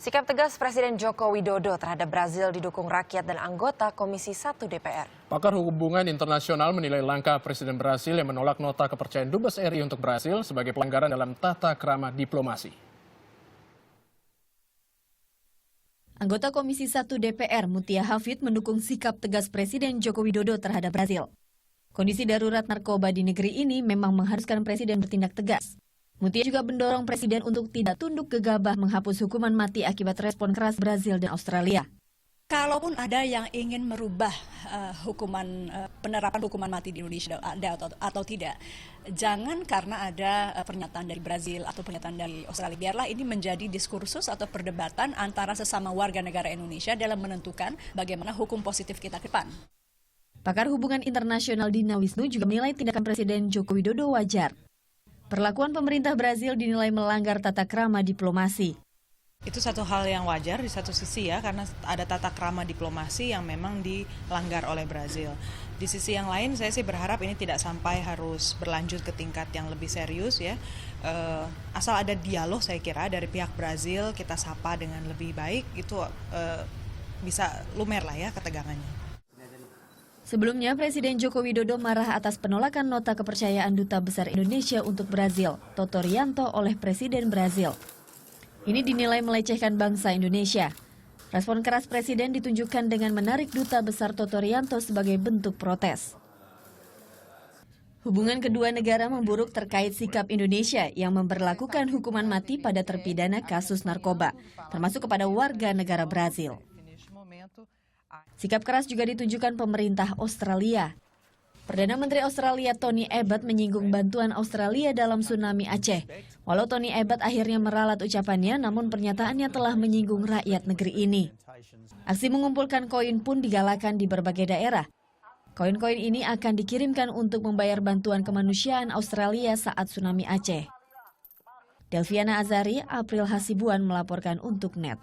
Sikap tegas Presiden Joko Widodo terhadap Brazil didukung rakyat dan anggota Komisi 1 DPR. Pakar hubungan internasional menilai langkah Presiden Brasil yang menolak nota kepercayaan Dubes RI untuk Brasil sebagai pelanggaran dalam tata krama diplomasi. Anggota Komisi 1 DPR Mutia Hafid mendukung sikap tegas Presiden Joko Widodo terhadap Brasil. Kondisi darurat narkoba di negeri ini memang mengharuskan Presiden bertindak tegas. Mutia juga mendorong Presiden untuk tidak tunduk gegabah menghapus hukuman mati akibat respon keras Brasil dan Australia. Kalaupun ada yang ingin merubah penerapan hukuman mati di Indonesia atau tidak, jangan karena ada pernyataan dari Brasil atau pernyataan dari Australia. Biarlah ini menjadi diskursus atau perdebatan antara sesama warga negara Indonesia dalam menentukan bagaimana hukum positif kita ke depan. Pakar hubungan internasional Dina Wisnu juga menilai tindakan Presiden Joko Widodo wajar. Perlakuan pemerintah Brasil dinilai melanggar tata krama diplomasi. Itu satu hal yang wajar di satu sisi ya, karena ada tata krama diplomasi yang memang dilanggar oleh Brasil. Di sisi yang lain saya sih berharap ini tidak sampai harus berlanjut ke tingkat yang lebih serius ya. Asal ada dialog saya kira dari pihak Brasil, kita sapa dengan lebih baik, itu bisa lumer lah ya ketegangannya. Sebelumnya, Presiden Joko Widodo marah atas penolakan nota kepercayaan Duta Besar Indonesia untuk Brasil, Toto Rianto, oleh Presiden Brasil. Ini dinilai melecehkan bangsa Indonesia. Respon keras Presiden ditunjukkan dengan menarik Duta Besar Toto Rianto sebagai bentuk protes. Hubungan kedua negara memburuk terkait sikap Indonesia yang memberlakukan hukuman mati pada terpidana kasus narkoba, termasuk kepada warga negara Brasil. Sikap keras juga ditunjukkan pemerintah Australia. Perdana Menteri Australia Tony Abbott menyinggung bantuan Australia dalam tsunami Aceh. Walau Tony Abbott akhirnya meralat ucapannya, namun pernyataannya telah menyinggung rakyat negeri ini. Aksi mengumpulkan koin pun digalakan di berbagai daerah. Koin-koin ini akan dikirimkan untuk membayar bantuan kemanusiaan Australia saat tsunami Aceh. Delviana Azari, April Hasibuan melaporkan untuk NET.